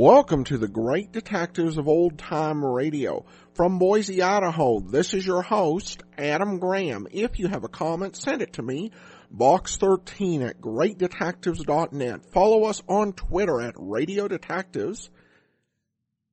Welcome to the Great Detectives of Old Time Radio. From Boise, Idaho, this is your host, Adam Graham. If you have a comment, send it to me, box13 at greatdetectives.net. Follow us on Twitter at Radio Detectives.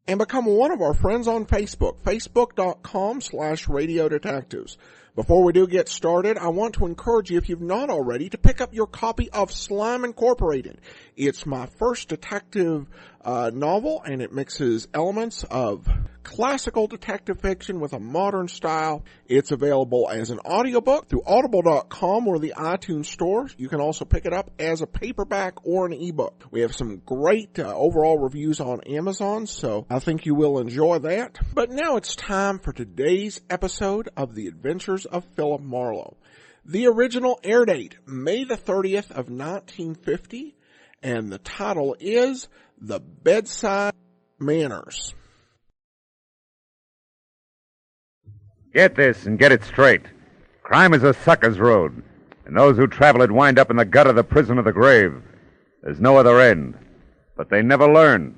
And become one of our friends on Facebook, facebook.com/Radio Detectives. Before we do get started, I want to encourage you, if you've not already, to pick up your copy of Slime Incorporated. It's my first detective novel, and it mixes elements of classical detective fiction with a modern style. It's available as an audiobook through audible.com or the iTunes store. You can also pick it up as a paperback or an ebook. We have some great overall reviews on Amazon, so I think you will enjoy that. But now it's time for today's episode of The Adventures of Philip Marlowe. The original air date, May the 30th of 1950, and the title is The Bedside Manners. Get this and get it straight. Crime is a sucker's road, and those who travel it wind up in the gut of the prison of the grave. There's no other end, but they never learn.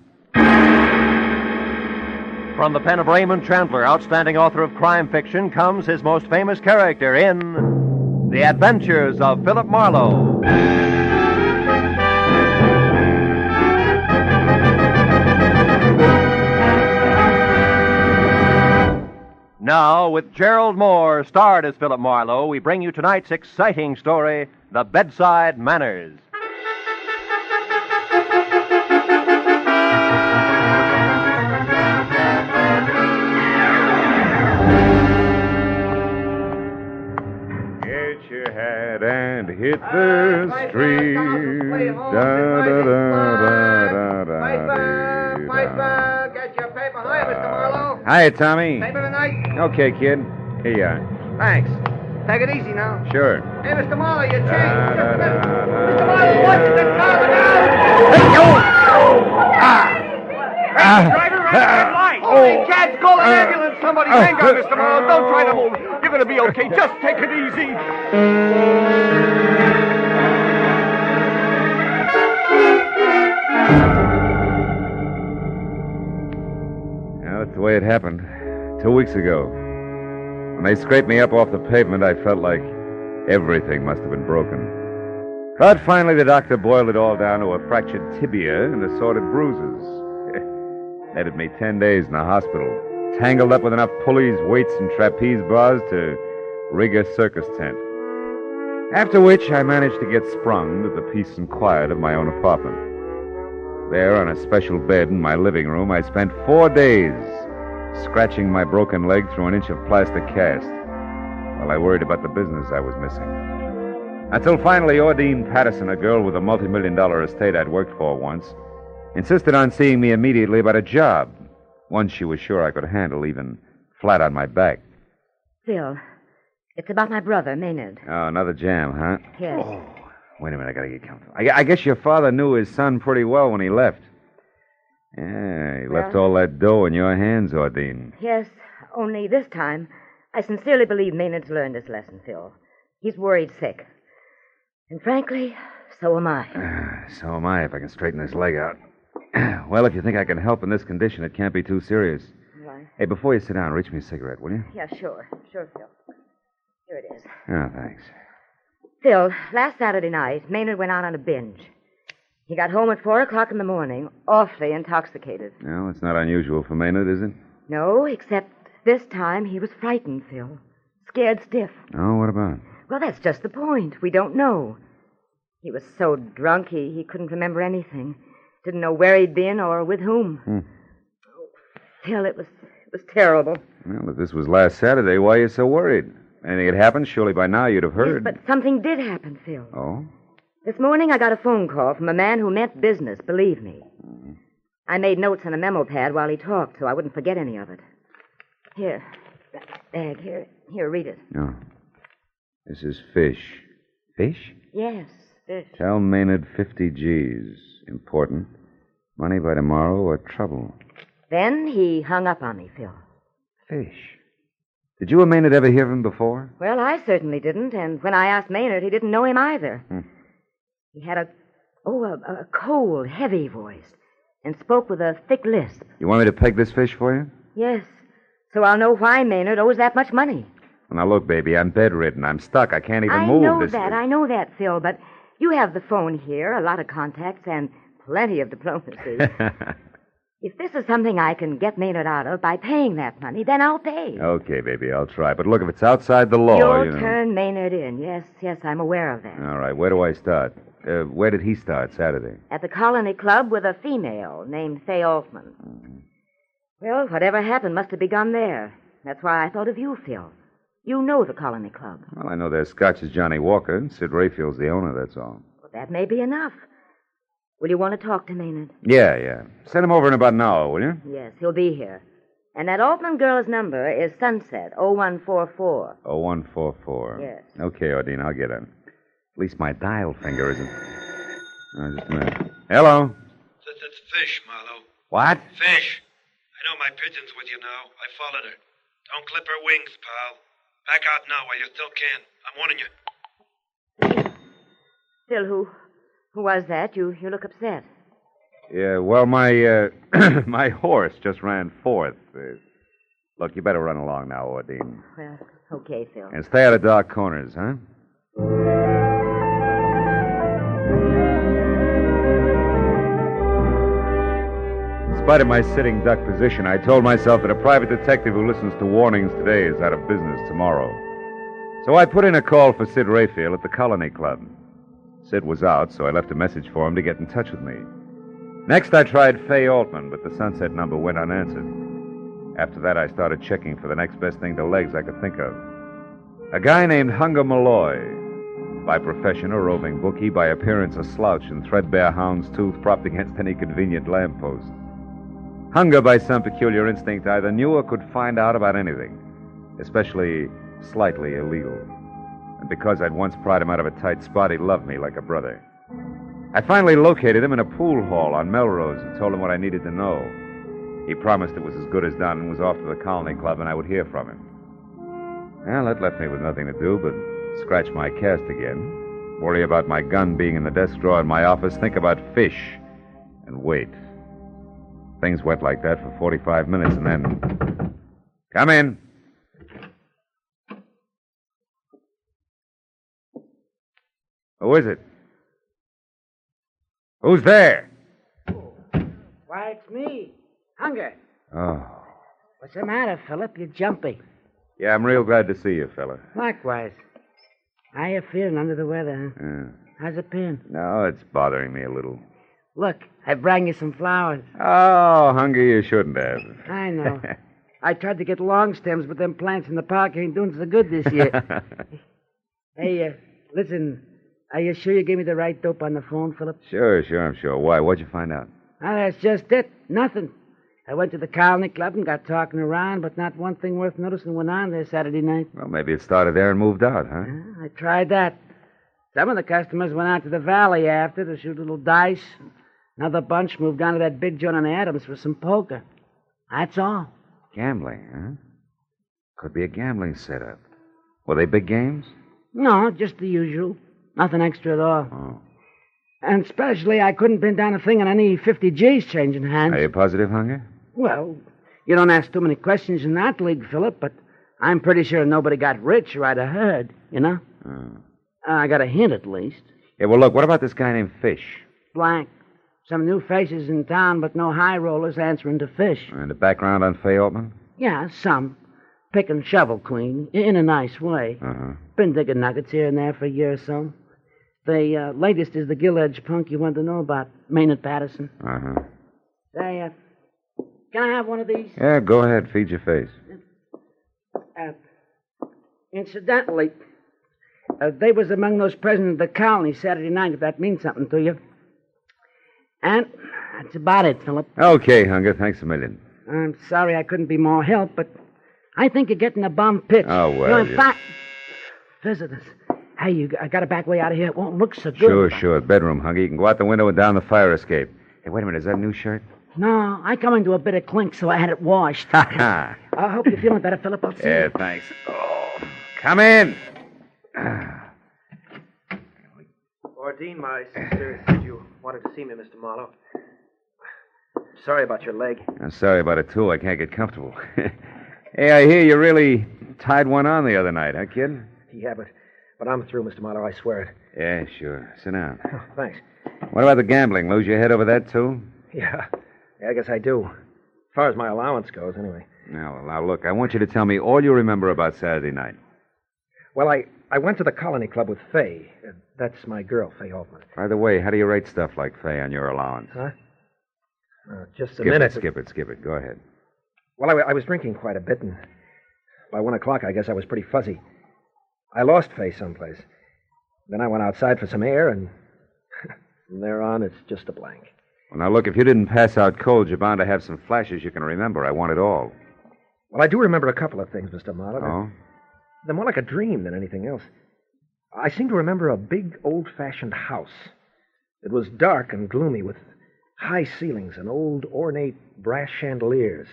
From the pen of Raymond Chandler, outstanding author of crime fiction, comes his most famous character in The Adventures of Philip Marlowe. Now, with Gerald Moore, starred as Philip Marlowe, we bring you tonight's exciting story, The Bedside Manners. Get your hat and hit the street. Get your paper. Hi, Mr. Marlowe. Hi, Tommy. Paper tonight? Okay, kid. Here you are. Thanks. Take it easy now. Sure. Hey, Mr. Marlowe, your change. Mr. Marlowe, watch it. The car driver, right red light. Hey, cats, call an ambulance. Somebody, hang on, Mr. Marlowe. Don't try to move. You're going to be okay. Just take it easy. That's the way it happened. 2 weeks ago. When they scraped me up off the pavement, I felt like everything must have been broken. But finally, the doctor boiled it all down to a fractured tibia and assorted bruises. Netted me 10 days in the hospital, tangled up with enough pulleys, weights, and trapeze bars to rig a circus tent. After which, I managed to get sprung to the peace and quiet of my own apartment. There, on a special bed in my living room, I spent 4 days scratching my broken leg through an inch of plaster cast while I worried about the business I was missing. Until finally, Ordine Patterson, a girl with a multi-million-dollar estate I'd worked for once, insisted on seeing me immediately about a job, one she was sure I could handle, even flat on my back. Phil, it's about my brother, Maynard. Oh, another jam, huh? Yes. Oh, wait a minute, I gotta get comfortable. I guess your father knew his son pretty well when he left. Yeah, he left all that dough in your hands, Ordine. Yes, only this time, I sincerely believe Maynard's learned his lesson, Phil. He's worried sick. And frankly, so am I. So am I, if I can straighten this leg out. Well, if you think I can help in this condition, it can't be too serious. Right. Hey, before you sit down, reach me a cigarette, will you? Yeah, sure. Sure, Phil. Here it is. Oh, thanks. Phil, last Saturday night, Maynard went out on a binge. He got home at 4 o'clock in the morning, awfully intoxicated. Well, it's not unusual for Maynard, is it? No, except this time he was frightened, Phil. Scared stiff. Oh, what about? Well, that's just the point. We don't know. He was so drunk he couldn't remember anything. Didn't know where he'd been or with whom. Oh, Phil, it was terrible. Well, if this was last Saturday, why are you so worried? Anything had happened, surely by now you'd have heard. Yes, but something did happen, Phil. Oh? This morning I got a phone call from a man who meant business, believe me. I made notes on a memo pad while he talked, so I wouldn't forget any of it. Here, that bag, here, read it. Oh. This is fish. Fish? Yes, fish. Tell Maynard 50 G's. Important. Money by tomorrow or trouble. Then he hung up on me, Phil. Fish. Did you and Maynard ever hear of him before? Well, I certainly didn't, and when I asked Maynard, he didn't know him either. He had a cold, heavy voice. and spoke with a thick lisp. You want me to peg this fish for you? Yes, so I'll know why Maynard owes that much money. Well, now, look, baby, I'm bedridden. I'm stuck. I can't even move. I know that, Phil, but you have the phone here, a lot of contacts, and plenty of diplomacy. If this is something I can get Maynard out of by paying that money, then I'll pay. Okay, baby, I'll try. But look, if it's outside the law, You'll turn Maynard in. Yes, I'm aware of that. All right, where do I start? Where did he start Saturday? At the Colony Club with a female named Fay Altman. Mm-hmm. Well, whatever happened must have begun there. That's why I thought of you, Phil. You know the Colony Club. Well, I know their Scotch is Johnny Walker, and Sid Rayfield's the owner, that's all. Well, that may be enough. Will you want to talk to Maynard? Yeah. Send him over in about an hour, will you? Yes, he'll be here. And that Altman girl's number is Sunset, 0144. 0144. Yes. Okay, Ordine, I'll get it. At least my dial finger isn't... just a minute. Hello? That's Fish, Marlowe. What? Fish. I know my pigeon's with you now. I followed her. Don't clip her wings, pal. Back out now while you still can. I'm warning you. Phil, who was that? You look upset. Yeah, well, my my horse just ran fourth. Look, you better run along now, Ordine. Well, okay, Phil. And stay out of dark corners, huh? In spite of my sitting duck position, I told myself that a private detective who listens to warnings today is out of business tomorrow. So I put in a call for Sid Rayfield at the Colony Club. Sid was out, so I left a message for him to get in touch with me. Next, I tried Fay Altman, but the Sunset number went unanswered. After that, I started checking for the next best thing to legs I could think of. A guy named Hunger Malloy. By profession, a roving bookie. By appearance, a slouch and threadbare hound's tooth propped against any convenient lamppost. Hunger, by some peculiar instinct, either knew or could find out about anything, especially slightly illegal. And because I'd once pried him out of a tight spot, he loved me like a brother. I finally located him in a pool hall on Melrose and told him what I needed to know. He promised it was as good as done and was off to the Colony Club and I would hear from him. Well, that left me with nothing to do but scratch my cast again, worry about my gun being in the desk drawer in my office, think about Fish, and wait. Things went like that for 45 minutes and then... Come in. Who is it? Who's there? Why, it's me. Hunger. Oh. What's the matter, Philip? You're jumpy. Yeah, I'm real glad to see you, fella. Likewise. How you feeling under the weather, huh? Yeah. How's it been? No, it's bothering me a little. Look, I brought you some flowers. Oh, Hunger, you shouldn't have. I know. I tried to get long stems, but them plants in the park ain't doing so good this year. Hey, listen, are you sure you gave me the right dope on the phone, Philip? Sure, I'm sure. Why? What'd you find out? Oh, that's just it. Nothing. I went to the Colony Club and got talking around, but not one thing worth noticing went on there Saturday night. Well, maybe it started there and moved out, huh? I tried that. Some of the customers went out to the valley after to shoot little dice. Another bunch moved down to that big joint on Adams for some poker. That's all. Gambling, huh? Could be a gambling setup. Were they big games? No, just the usual. Nothing extra at all. Oh. And especially, I couldn't pin down a thing on any 50 G's changing hands. Are you positive, Hunger? Well, you don't ask too many questions in that league, Philip, but I'm pretty sure nobody got rich or I'd have heard, you know? I got a hint, at least. Yeah, well, look, what about this guy named Fish? Blank. Some new faces in town, but no high rollers answering to Fish. And the background on Fay Altman? Yeah, some. Pick and shovel queen, in a nice way. Uh-huh. Been digging nuggets here and there for a year or so. The latest is the gill-edged punk you want to know about, Maynard Patterson. Uh-huh. Say, can I have one of these? Yeah, go ahead, feed your face. Incidentally, they was among those present at the colony Saturday night, if that means something to you. And that's about it, Philip. Okay, Hunger, thanks a million. I'm sorry I couldn't be more help, but I think you're getting a bum pitch. Oh, well, You know, in fact, visitors. Hey, I got a back way out of here. It won't look so good. Sure. Bedroom, Hunger. You can go out the window and down the fire escape. Hey, wait a minute. Is that a new shirt? No, I come into a bit of clink, so I had it washed. I hope you're feeling better, Philip. I'll see you. Yeah, thanks. Oh, come in. Ordine, my sister, said you wanted to see me, Mr. Marlowe. Sorry about your leg. I'm sorry about it, too. I can't get comfortable. Hey, I hear you really tied one on the other night, huh, kid? Yeah, but I'm through, Mr. Marlowe. I swear it. Yeah, sure. Sit down. Oh, thanks. What about the gambling? Lose your head over that, too? Yeah, I guess I do. As far as my allowance goes, anyway. Now, look, I want you to tell me all you remember about Saturday night. Well, I went to the Colony Club with Fay. That's my girl, Fay Altman. By the way, how do you rate stuff like Fay on your allowance? Huh? Just a minute. Skip it. Go ahead. Well, I was drinking quite a bit, and by 1 o'clock, I guess I was pretty fuzzy. I lost Fay someplace. Then I went outside for some air, and from there on, it's just a blank. Well, now, look, if you didn't pass out cold, you're bound to have some flashes you can remember. I want it all. Well, I do remember a couple of things, Mr. Marlowe. Oh? They're more like a dream than anything else. I seem to remember a big, old-fashioned house. It was dark and gloomy with high ceilings and old, ornate brass chandeliers.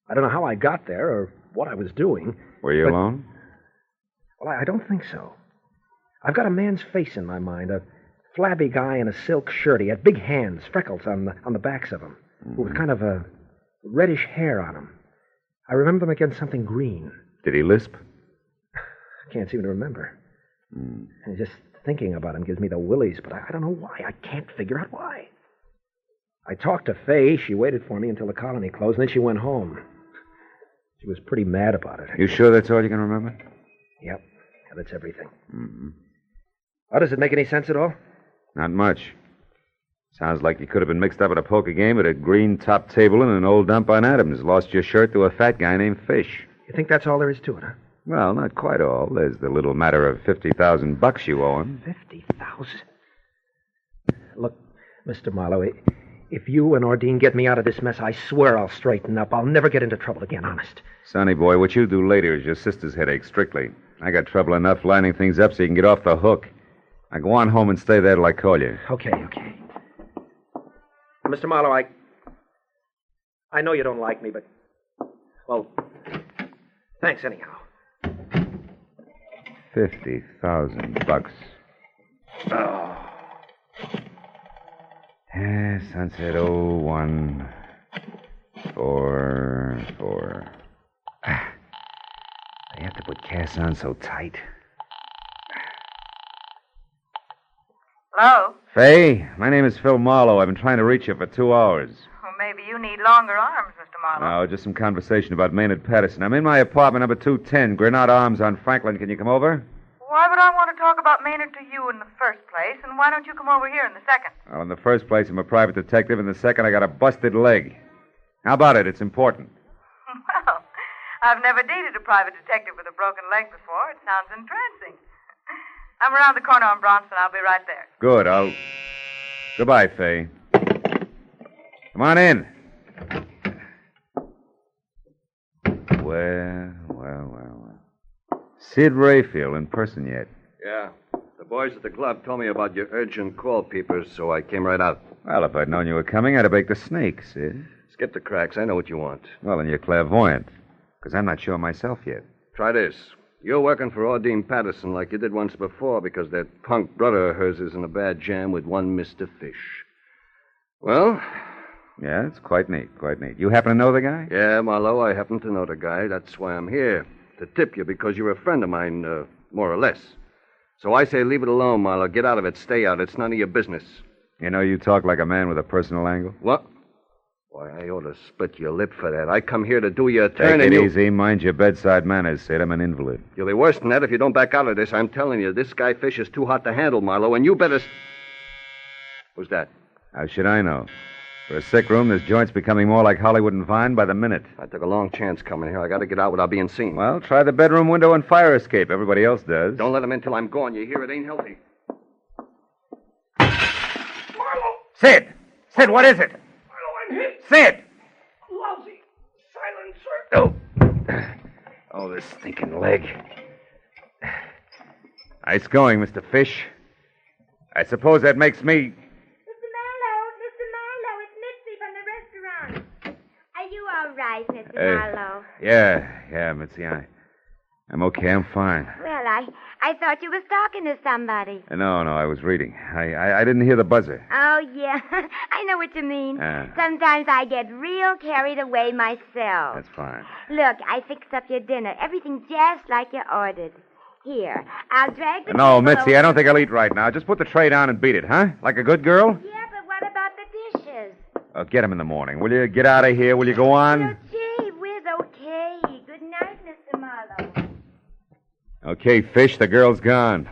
I don't know how I got there or what I was doing. Were you alone? Well, I don't think so. I've got a man's face in my mind, a flabby guy in a silk shirt. He had big hands, freckles on the backs of him, with kind of a reddish hair on him. I remember them against something green. Did he lisp? I can't seem to remember. And just thinking about him gives me the willies, but I don't know why. I can't figure out why. I talked to Fay. She waited for me until the Colony closed, and then she went home. She was pretty mad about it. You sure that's all you can remember? Yep. Yeah, that's everything. Mm-hmm. Oh, does it make any sense at all? Not much. Sounds like you could have been mixed up at a poker game at a green top table in an old dump on Adams. Lost your shirt to a fat guy named Fish. You think that's all there is to it, huh? Well, not quite all. There's the little matter of $50,000 you owe him. 50,000? Look, Mr. Marlowe, if you and Ordine get me out of this mess, I swear I'll straighten up. I'll never get into trouble again, honest. Sonny boy, what you do later is your sister's headache, strictly. I got trouble enough lining things up so you can get off the hook. Now go on home and stay there till I call you. Okay. Mr. Marlowe, I know you don't like me, but, well, thanks anyhow. $50,000. Oh. Sunset 01 4. They have to put casts on so tight. Hello? Fay, my name is Phil Marlowe. I've been trying to reach you for 2 hours. Well, maybe you need longer arms, Mr. Marlowe. No, just some conversation about Maynard Patterson. I'm in my apartment, number 210, Granada Arms on Franklin. Can you come over? Why would I want to talk about Maynard to you in the first place, and why don't you come over here in the second? Well, in the first place, I'm a private detective. In the second, I got a busted leg. How about it? It's important. Well, I've never dated a private detective with a broken leg before. It sounds entrancing. I'm around the corner on Bronson. I'll be right there. Good. Goodbye, Fay. Come on in. Well. Sid Rayfield in person yet? Yeah. The boys at the club told me about your urgent call, Peepers, so I came right out. Well, if I'd known you were coming, I'd have baked a snake, Sid. Skip the cracks. I know what you want. Well, then you're clairvoyant. Because I'm not sure myself yet. Try this. You're working for Ordine Patterson like you did once before because that punk brother of hers is in a bad jam with one Mr. Fish. Well? Yeah, it's quite neat. You happen to know the guy? Yeah, Marlowe, I happen to know the guy. That's why I'm here. To tip you because you're a friend of mine, more or less. So I say leave it alone, Marlowe. Get out of it. Stay out. It's none of your business. You know, you talk like a man with a personal angle. What? Why, I ought to split your lip for that. I come here to do you a turn. Take it easy. Mind your bedside manners, Sid. I'm an invalid. You'll be worse than that if you don't back out of this. I'm telling you, this guy Fish is too hot to handle, Marlowe, and you better... Who's that? How should I know? For a sick room, this joint's becoming more like Hollywood and Vine by the minute. I took a long chance coming here. I got to get out without being seen. Well, try the bedroom window and fire escape. Everybody else does. Don't let him in till I'm gone. You hear? It ain't healthy. Marlowe! Sid! Sid, what is it? Marlowe, I'm hit. Sid! Lousy silencer. Oh, this stinking leg. Nice going, Mr. Fish. I suppose that makes me... All right, Mr. Marlowe. Yeah, Mitzi, I'm okay. I'm fine. Well, I I thought you was talking to somebody. No, I was reading. I didn't hear the buzzer. Oh, yeah. I know what you mean. Sometimes I get real carried away myself. That's fine. Look, I fixed up your dinner. Everything just like you ordered. Here, I'll drag the No, table Mitzi, over. I don't think I'll eat right now. Just put the tray down and beat it, huh? Like a good girl? Yeah, but what about the dishes? Get them in the morning. Will you get out of here? Will you go on? Well, gee whiz, okay. Good night, Mr. Marlowe. Okay, Fish, the girl's gone.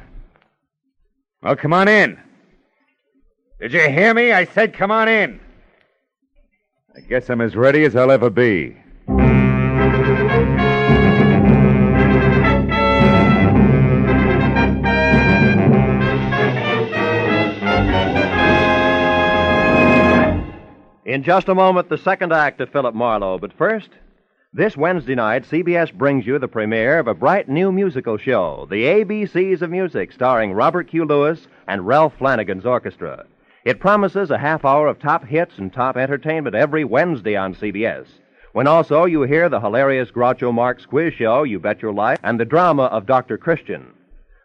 Well, come on in. Did you hear me? I said come on in. I guess I'm as ready as I'll ever be. In just a moment, the second act of Philip Marlowe. But first, this Wednesday night, CBS brings you the premiere of a bright new musical show, The ABCs of Music, starring Robert Q. Lewis and Ralph Flanagan's orchestra. It promises a half hour of top hits and top entertainment every Wednesday on CBS, when also you hear the hilarious Groucho Marx quiz show, You Bet Your Life, and the drama of Dr. Christian.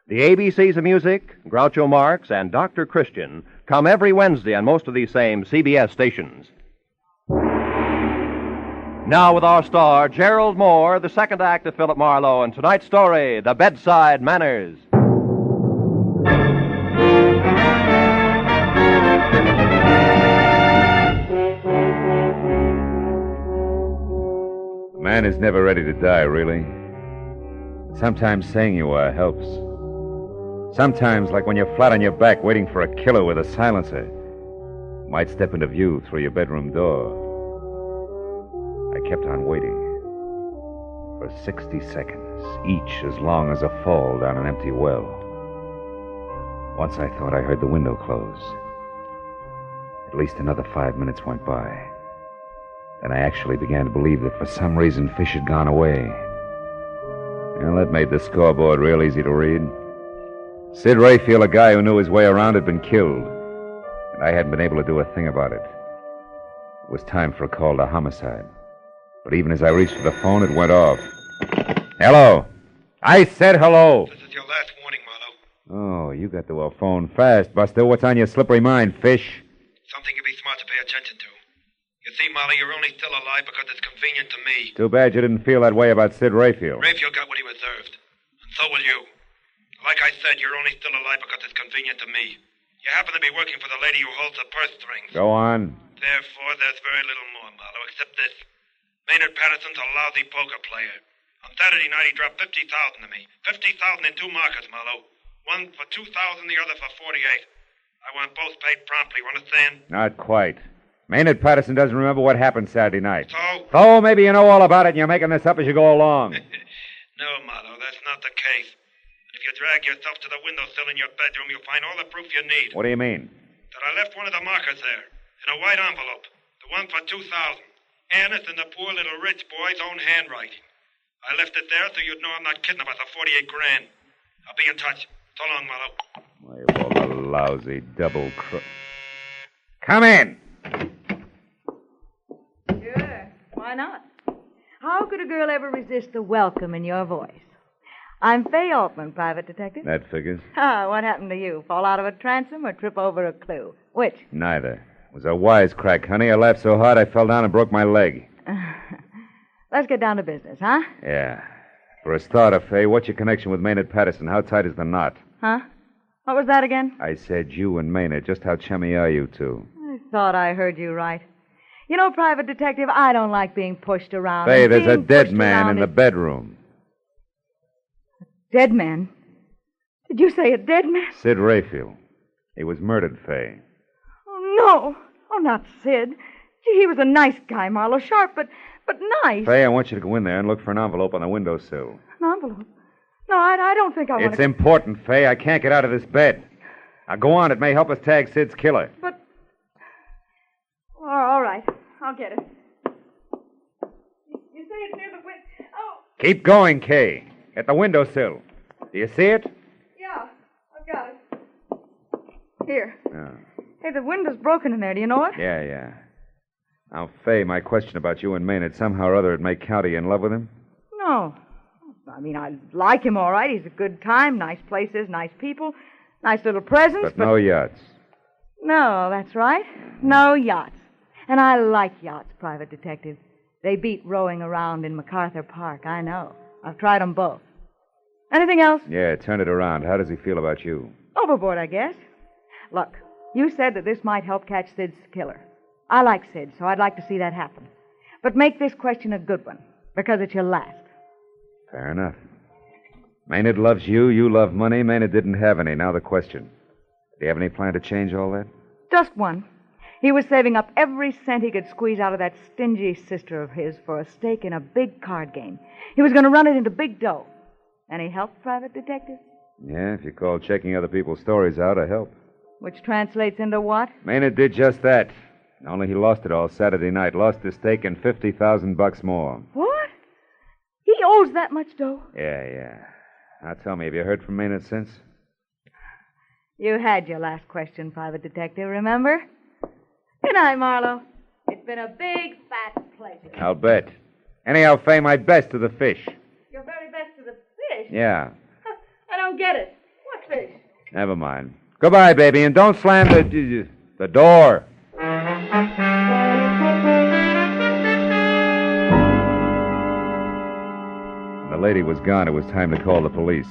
The ABCs of Music, Groucho Marx, and Dr. Christian come every Wednesday on most of these same CBS stations. Now with our star, Gerald Moore, the second act of Philip Marlowe, and tonight's story, The Bedside Manners. A man is never ready to die, really. Sometimes saying you are helps. Sometimes, like when you're flat on your back waiting for a killer with a silencer, might step into view through your bedroom door. I kept on waiting for 60 seconds, each as long as a fall down an empty well. Once I thought I heard the window close. At least another 5 minutes went by. Then I actually began to believe that for some reason Fish had gone away. Well, that made the scoreboard real easy to read. Sid Rayfield, a guy who knew his way around, had been killed, and I hadn't been able to do a thing about it. It was time for a call to homicide. But even as I reached for the phone, it went off. Hello. I said hello. This is your last warning, Marlowe. Oh, you got to a phone fast, Buster. What's on your slippery mind, Fish? Something you'd be smart to pay attention to. You see, Molly, you're only still alive because it's convenient to me. Too bad you didn't feel that way about Sid Rayfield. Rayfield got what he deserved. And so will you. Like I said, you're only still alive because it's convenient to me. You happen to be working for the lady who holds the purse strings. Go on. Therefore, there's very little more, Marlowe, except this. Maynard Patterson's a lousy poker player. On Saturday night, he dropped $50,000 to me. $50,000 in two markers, Marlowe. One for $2,000, the other for $48,000. I want both paid promptly, you understand? Not quite. Maynard Patterson doesn't remember what happened Saturday night. So? Oh, maybe you know all about it and you're making this up as you go along. No, Marlowe, that's not the case. If you drag yourself to the windowsill in your bedroom, you'll find all the proof you need. What do you mean? That I left one of the markers there, in a white envelope. The one for $2,000. Anna's and the poor little rich boy's own handwriting. I left it there so you'd know I'm not kidding about the $48,000. I'll be in touch. So long, Marlowe. Why, you all the lousy double crook. Come in. Sure. Why not? How could a girl ever resist the welcome in your voice? I'm Fay Altman, private detective. That figures. Ah, what happened to you? Fall out of a transom or trip over a clue? Which? Neither. It was a wisecrack, honey. I laughed so hard I fell down and broke my leg. Let's get down to business, huh? Yeah. For a starter, Fay, what's your connection with Maynard Patterson? How tight is the knot? Huh? What was that again? I said you and Maynard. Just how chummy are you two? I thought I heard you right. You know, private detective, I don't like being pushed around. Fay, there's a Being dead pushed man around in the bedroom. Dead man? Did you say a dead man? Sid Rayfield. He was murdered, Fay. Oh, no. Oh, not Sid. Gee, he was a nice guy, Marlowe. Sharp, but nice. Fay, I want you to go in there and look for an envelope on the windowsill. An envelope? No, I don't think I want to... It's important, Fay. I can't get out of this bed. Now, go on. It may help us tag Sid's killer. But... All right. I'll get it. You say it's near the window... Oh! Keep going, Kay. At the windowsill. Do you see it? Yeah, I've got it. Here. Oh. Hey, the window's broken in there. Do you know it? Yeah. Now, Fay, my question about you and Maynard, somehow or other it may count. Are you in love with him? No. I mean, I like him all right. He's a good time, nice places, nice people, nice little presents. But no yachts. No, that's right. No yachts. And I like yachts, Private Detective. They beat rowing around in MacArthur Park, I know. I've tried them both. Anything else? Yeah, turn it around. How does he feel about you? Overboard, I guess. Look, you said that this might help catch Sid's killer. I like Sid, so I'd like to see that happen. But make this question a good one, because it's your last. Fair enough. Maynard loves you, you love money. Maynard didn't have any. Now the question. Do you have any plan to change all that? Just one. He was saving up every cent he could squeeze out of that stingy sister of his for a stake in a big card game. He was going to run it into big dough. Any help, Private Detective? Yeah, if you call checking other people's stories out a help. Which translates into what? Maynard did just that. Only he lost it all Saturday night. Lost his stake and $50,000 more. What? He owes that much dough? Yeah. Now tell me, have you heard from Maynard since? You had your last question, Private Detective, remember? Good night, Marlowe. It's been a big, fat pleasure. I'll bet. Anyhow, Fay, my best to the fish. Your very best to the fish? Yeah. I don't get it. What fish? Never mind. Goodbye, baby, and don't slam the door. When the lady was gone, it was time to call the police.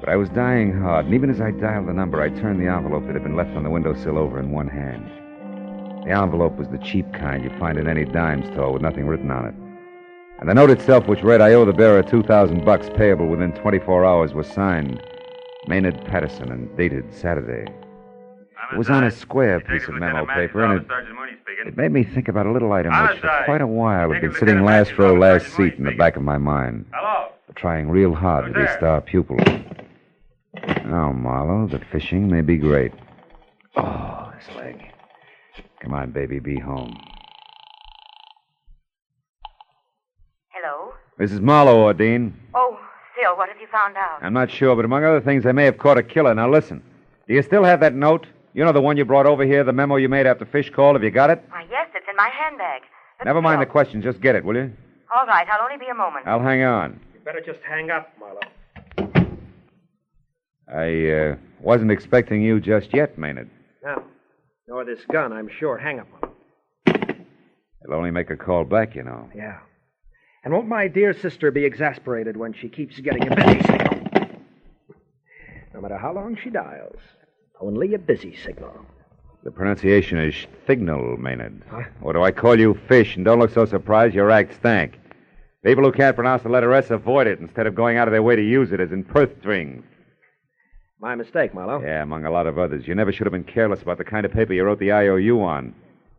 But I was dying hard, and even as I dialed the number, I turned the envelope that had been left on the windowsill over in one hand. The envelope was the cheap kind you find in any dime store with nothing written on it. And the note itself, which read, I owe the bearer $2,000 payable within 24 hours, was signed Maynard Patterson and dated Saturday. It was on a square piece of memo paper, and it made me think about a little item which for quite a while had been sitting last row, last seat in the back of my mind. Hello? But trying real hard to be a star pupil. Now, Marlowe, the fishing may be great. Oh, this leg. Come on, baby, be home. Hello? This is Marlowe, Ordine. Oh, Phil, what have you found out? I'm not sure, but among other things, I may have caught a killer. Now, listen. Do you still have that note? You know the one you brought over here, the memo you made after Fish called? Have you got it? Why, yes, it's in my handbag. But Never mind Phil- the question. Just get it, will you? All right, I'll only be a moment. I'll hang on. You better just hang up, Marlowe. I wasn't expecting you just yet, Maynard. Now, nor this gun, I'm sure. Hang up, Marlowe. It'll only make a call back, you know. Yeah. And won't my dear sister be exasperated when she keeps getting a busy signal? No matter how long she dials, only a busy signal. The pronunciation is thignal, Maynard. Huh? Or do I call you Fish? And don't look so surprised. Your act stank. People who can't pronounce the letter S avoid it instead of going out of their way to use it as in Perth strings. My mistake, Marlowe. Yeah, among a lot of others. You never should have been careless about the kind of paper you wrote the IOU on.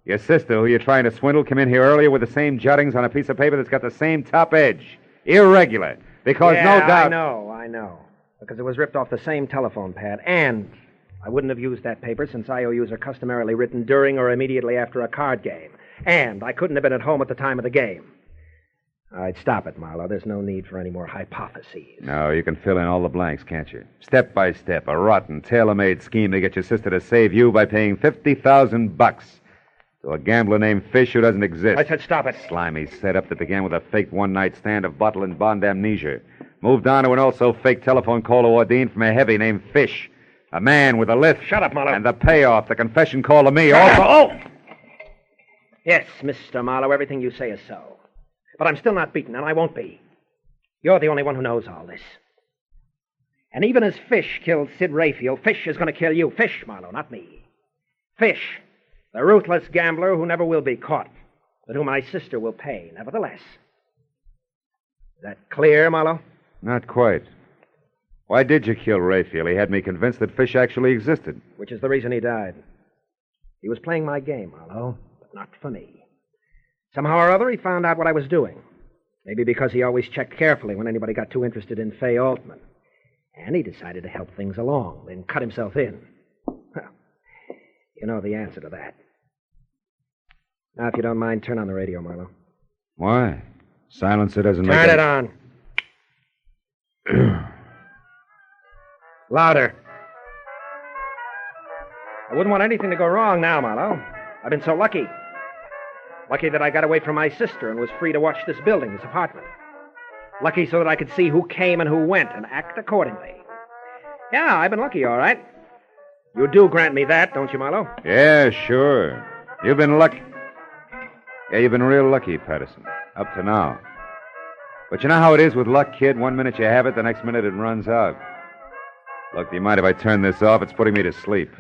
Your sister, who you're trying to swindle, came in here earlier with the same jottings on a piece of paper that's got the same top edge. Irregular. Because no doubt... I know. Because it was ripped off the same telephone pad. And I wouldn't have used that paper since IOUs are customarily written during or immediately after a card game. And I couldn't have been at home at the time of the game. All right, stop it, Marlowe. There's no need for any more hypotheses. No, you can fill in all the blanks, can't you? Step by step, a rotten, tailor-made scheme to get your sister to save you by paying $50,000 to a gambler named Fish who doesn't exist. I said stop it. Slimy setup that began with a fake one-night stand of bottle and bond amnesia. Moved on to an also fake telephone call to Ordine from a heavy named Fish. A man with a lift. Shut up, Marlowe. And the payoff, the confession call to me. Also... Oh! Yes, Mr. Marlowe, everything you say is so. But I'm still not beaten, and I won't be. You're the only one who knows all this. And even as Fish killed Sid Rayfield, Fish is going to kill you. Fish, Marlowe, not me. Fish, the ruthless gambler who never will be caught, but whom my sister will pay, nevertheless. Is that clear, Marlowe? Not quite. Why did you kill Rayfield? He had me convinced that Fish actually existed. Which is the reason he died. He was playing my game, Marlowe, but not for me. Somehow or other, he found out what I was doing. Maybe because he always checked carefully when anybody got too interested in Fay Altman. And he decided to help things along, then cut himself in. Well, you know the answer to that. Now, if you don't mind, turn on the radio, Marlowe. Why? Silencer doesn't make Turn it on. Louder. I wouldn't want anything to go wrong now, Marlowe. I've been so lucky. Lucky that I got away from my sister and was free to watch this building, this apartment. Lucky so that I could see who came and who went and act accordingly. Yeah, I've been lucky, all right. You do grant me that, don't you, Marlowe? Yeah, sure. You've been lucky. Yeah, you've been real lucky, Patterson, up to now. But you know how it is with luck, kid? One minute you have it, the next minute it runs out. Look, do you mind if I turn this off? It's putting me to sleep.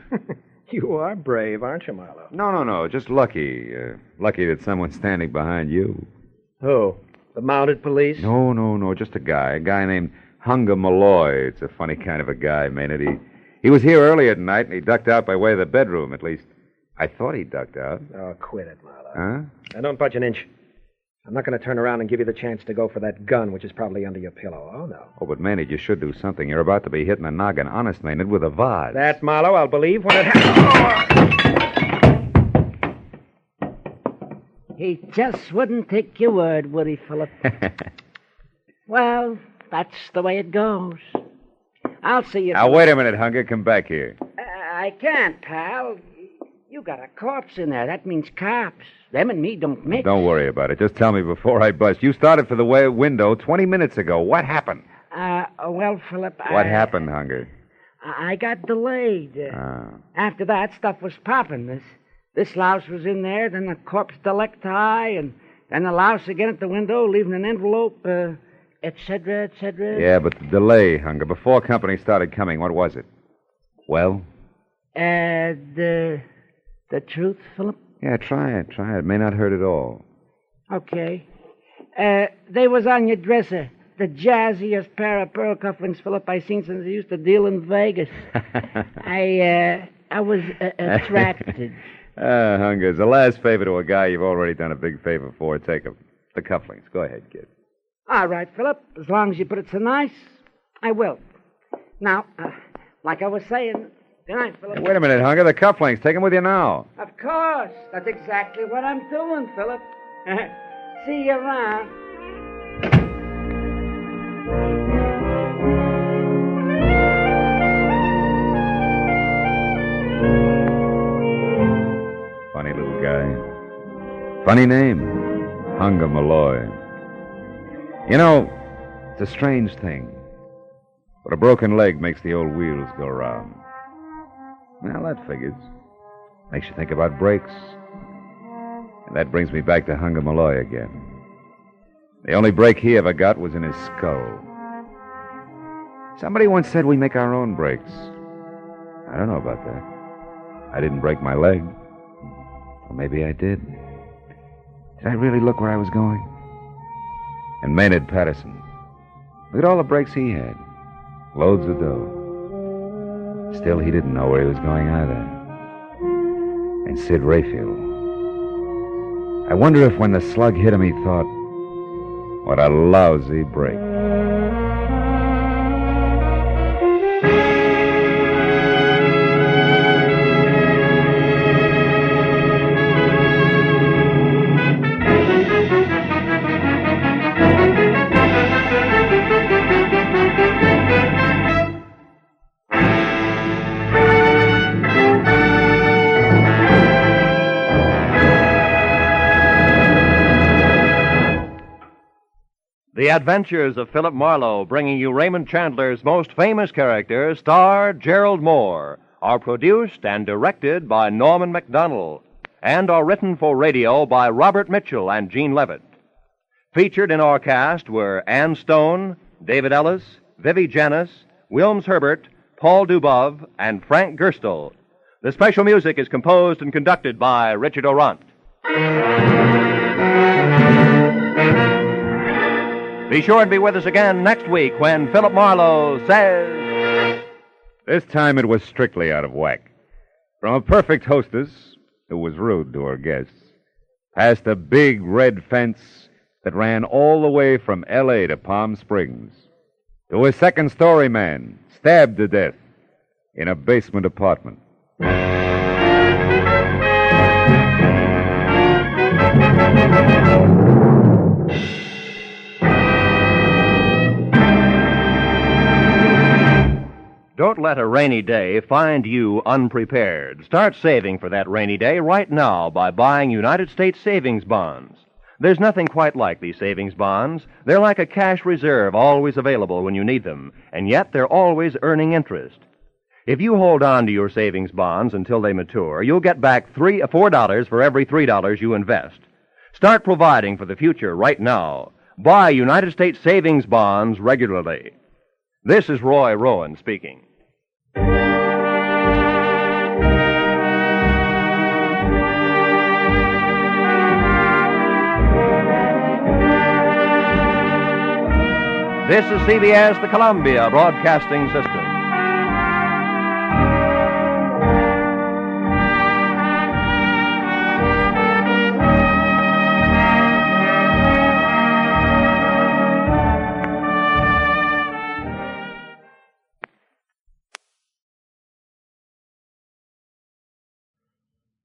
You are brave, aren't you, Marlowe? No. Just lucky. Lucky that someone's standing behind you. Who? The mounted police? No. Just a guy named Hunger Malloy. It's a funny kind of a guy, Maynard. He was here earlier tonight, and he ducked out by way of the bedroom, at least. I thought he ducked out. Oh, quit it, Marlowe. Huh? Now, don't budge an inch. I'm not going to turn around and give you the chance to go for that gun, which is probably under your pillow. Oh, no. Oh, but Maynard, you should do something. You're about to be hitting the noggin, honest, Maynard, with a vase. That, Marlowe, I'll believe when it happens. He just wouldn't take your word, would he, Philip? Well, that's the way it goes. I'll see you. Now, wait a minute, Hunger. Come back here. I can't, pal. You got a corpse in there. That means cops. Them and me don't mix. Don't worry about it. Just tell me before I bust. You started for the window 20 minutes ago. What happened? Well, Philip, What happened, Hunger? I got delayed. After that, stuff was popping. This louse was in there, then the corpse delecti, and then the louse again at the window, leaving an envelope, et cetera, et cetera. Yeah, but the delay, Hunger. Before company started coming, what was it? Well? The truth, Philip? Yeah, try it. It may not hurt at all. Okay. They was on your dresser. The jazziest pair of pearl cufflinks, Philip, I seen since I used to deal in Vegas. I was attracted. Hunger, as a last favor to a guy you've already done a big favor for, take the cufflinks. Go ahead, kid. All right, Philip. As long as you put it so nice, I will. Now, like I was saying, good night, Philip. Hey, wait a minute, Hunger. The cufflinks. Take them with you now. Of course. That's exactly what I'm doing, Philip. See you around. Funny little guy. Funny name. Hunger Malloy. You know, it's a strange thing, but a broken leg makes the old wheels go round. Well, that figures. Makes you think about brakes. And that brings me back to Hunger Malloy again. The only break he ever got was in his skull. Somebody once said we make our own brakes. I don't know about that. I didn't break my leg. Or maybe I did. Did I really look where I was going? And Maynard Patterson. Look at all the breaks he had. Loads of dough. Still, he didn't know where he was going either. And Sid Rayfield. I wonder if when the slug hit him, he thought, what a lousy break. The Adventures of Philip Marlowe, bringing you Raymond Chandler's most famous characters, star Gerald Moore, are produced and directed by Norman MacDonald, and are written for radio by Robert Mitchell and Gene Levitt. Featured in our cast were Ann Stone, David Ellis, Vivi Janis, Wilms Herbert, Paul Dubov, and Frank Gerstle. The special music is composed and conducted by Richard Orant. Be sure and be with us again next week when Philip Marlowe says... This time it was strictly out of whack. From a perfect hostess who was rude to her guests, past a big red fence that ran all the way from L.A. to Palm Springs, to a second-story man stabbed to death in a basement apartment. Don't let a rainy day find you unprepared. Start saving for that rainy day right now by buying United States savings bonds. There's nothing quite like these savings bonds. They're like a cash reserve, always available when you need them, and yet they're always earning interest. If you hold on to your savings bonds until they mature, you'll get back $4 for every $3 you invest. Start providing for the future right now. Buy United States savings bonds regularly. This is Roy Rowan speaking. This is CBS, the Columbia Broadcasting System.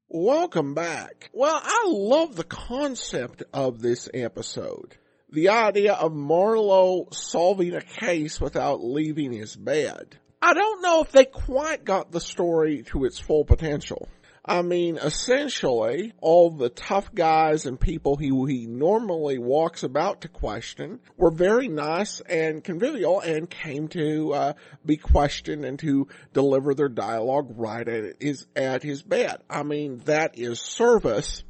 Welcome back. Well, I love the concept of this episode. The idea of Marlowe solving a case without leaving his bed. I don't know if they quite got the story to its full potential. I mean, essentially, all the tough guys and people who he normally walks about to question were very nice and convivial and came to be questioned and to deliver their dialogue right at his bed. I mean, that is service,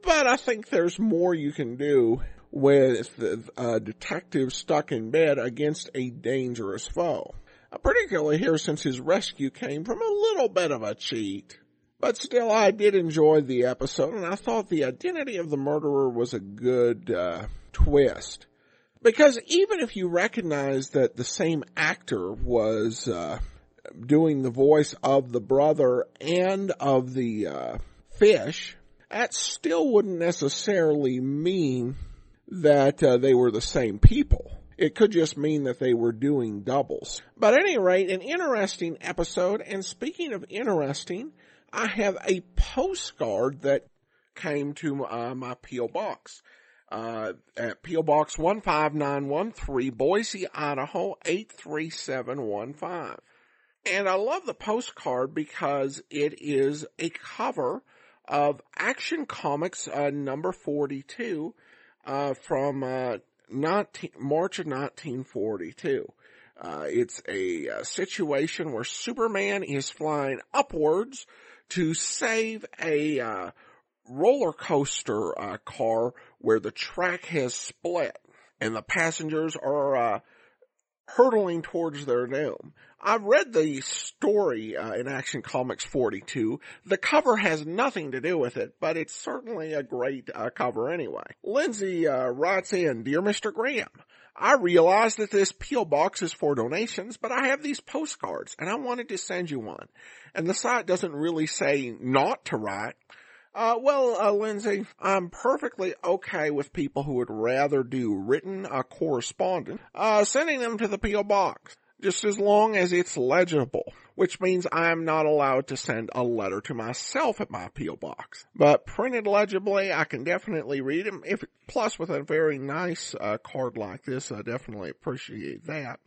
but I think there's more you can do with a detective stuck in bed against a dangerous foe. Particularly here since his rescue came from a little bit of a cheat. But still, I did enjoy the episode, and I thought the identity of the murderer was a good twist. Because even if you recognize that the same actor was doing the voice of the brother and of the fish, that still wouldn't necessarily mean that they were the same people. It could just mean that they were doing doubles. But at any rate, an interesting episode, and speaking of interesting, I have a postcard that came to my P.O. Box at P.O. Box 15913, Boise, Idaho 83715. And I love the postcard because it is a cover of Action Comics number 42 from March of 1942. It's a situation where Superman is flying upwards to save a roller coaster car where the track has split and the passengers are hurtling towards their doom. I've read the story in Action Comics 42. The cover has nothing to do with it, but it's certainly a great cover anyway. Lindsay writes in, Dear Mr. Graham, I realize that this P.O. Box is for donations, but I have these postcards, and I wanted to send you one. And the site doesn't really say not to write. Lindsay, I'm perfectly okay with people who would rather do written correspondence, sending them to the P.O. Box, just as long as it's legible, which means I'm not allowed to send a letter to myself at my P.O. Box. But printed legibly, I can definitely read them. Plus, with a very nice card like this, I definitely appreciate that.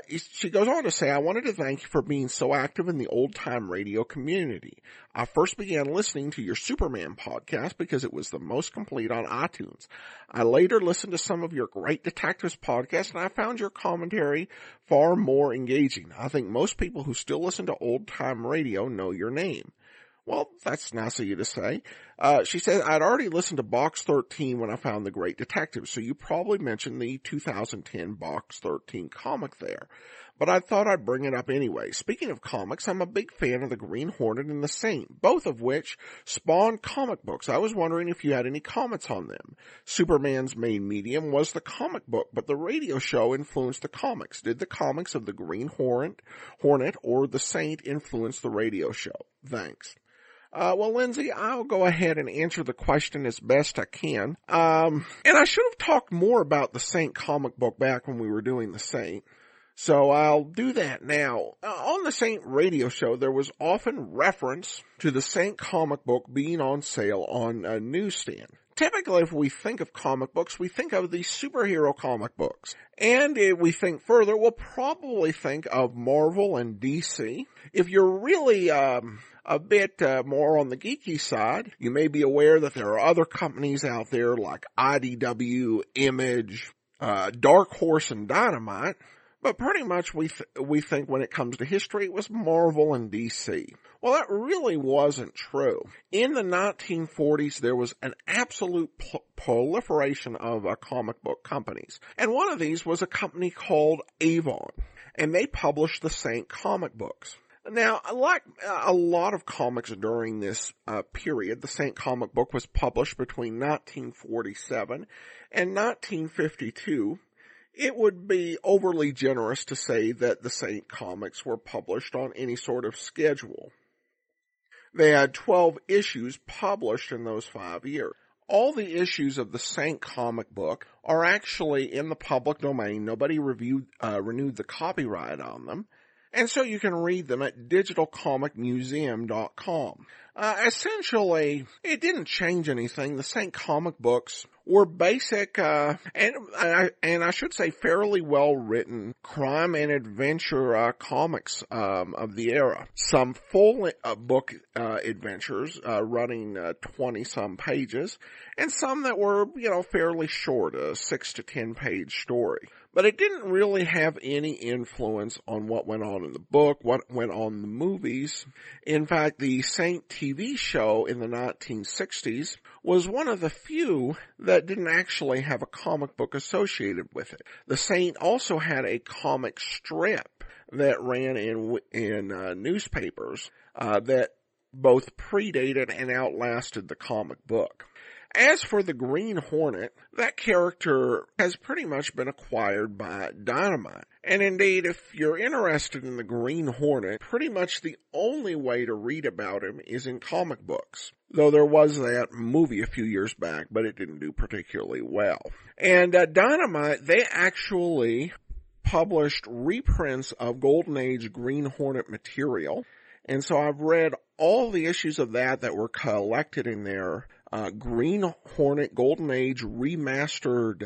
She goes on to say, I wanted to thank you for being so active in the old-time radio community. I first began listening to your Superman podcast because it was the most complete on iTunes. I later listened to some of your Great Detectives podcasts, and I found your commentary far more engaging. I think most people who still listen to old-time radio know your name. Well, that's nice of you to say. She said, I'd already listened to Box 13 when I found The Great Detective, so you probably mentioned the 2010 Box 13 comic there. But I thought I'd bring it up anyway. Speaking of comics, I'm a big fan of the Green Hornet and the Saint, both of which spawned comic books. I was wondering if you had any comments on them. Superman's main medium was the comic book, but the radio show influenced the comics. Did the comics of the Green Hornet or the Saint influence the radio show? Thanks. Lindsay, I'll go ahead and answer the question as best I can. And I should have talked more about the Saint comic book back when we were doing the Saint. So I'll do that now. On the Saint radio show, there was often reference to the Saint comic book being on sale on a newsstand. Typically, if we think of comic books, we think of the superhero comic books. And if we think further, we'll probably think of Marvel and DC. If you're really a a bit more on the geeky side, you may be aware that there are other companies out there like IDW, Image, Dark Horse, and Dynamite. But pretty much we think when it comes to history, it was Marvel and DC. Well, that really wasn't true. In the 1940s, there was an absolute proliferation of comic book companies. And one of these was a company called Avon. And they published the Saint comic books. Now, like a lot of comics during this period, the Saint comic book was published between 1947 and 1952. It would be overly generous to say that the Saint comics were published on any sort of schedule. They had 12 issues published in those 5 years. All the issues of the Saint comic book are actually in the public domain. Nobody renewed the copyright on them. And so you can read them at digitalcomicmuseum.com. Essentially, it didn't change anything. The Saint comic books were basic, and I should say fairly well written crime and adventure, comics, of the era. Some full book, adventures, running, 20 some pages, and some that were, fairly short, a 6 to 10 page story. But it didn't really have any influence on what went on in the book, what went on in the movies. In fact, the Saint TV show in the 1960s was one of the few that didn't actually have a comic book associated with it. The Saint also had a comic strip that ran in newspapers that both predated and outlasted the comic book. As for the Green Hornet, that character has pretty much been acquired by Dynamite. And indeed, if you're interested in the Green Hornet, pretty much the only way to read about him is in comic books. Though there was that movie a few years back, but it didn't do particularly well. And Dynamite, they actually published reprints of Golden Age Green Hornet material. And so I've read all the issues of that were collected in their Green Hornet Golden Age remastered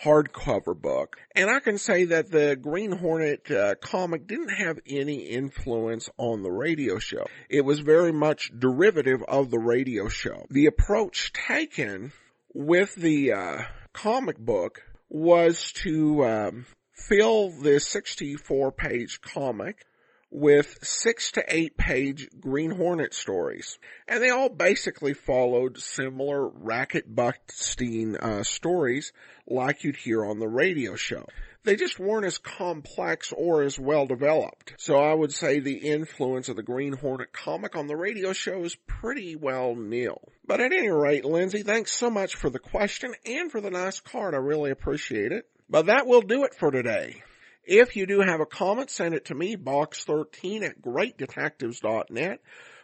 hardcover book. And I can say that the Green Hornet comic didn't have any influence on the radio show. It was very much derivative of the radio show. The approach taken with the comic book was to fill the 64-page comic with 6 to 8 page Green Hornet stories. And they all basically followed similar racket-busting stories like you'd hear on the radio show. They just weren't as complex or as well developed. So I would say the influence of the Green Hornet comic on the radio show is pretty well nil. But at any rate, Lindsay, thanks so much for the question and for the nice card. I really appreciate it. But that will do it for today. If you do have a comment, send it to me, box13@greatdetectives.net.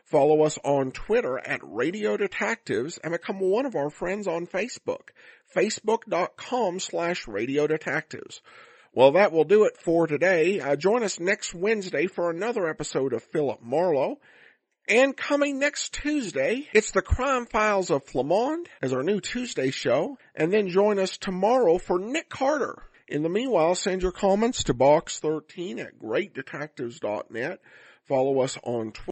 Follow us on Twitter at Radio Detectives and become one of our friends on Facebook, facebook.com/Radio Detectives. Well, that will do it for today. Join us next Wednesday for another episode of Philip Marlowe. And coming next Tuesday, it's the Crime Files of Flamond as our new Tuesday show. And then join us tomorrow for Nick Carter. In the meanwhile, send your comments to box13@greatdetectives.net. Follow us on Twitter.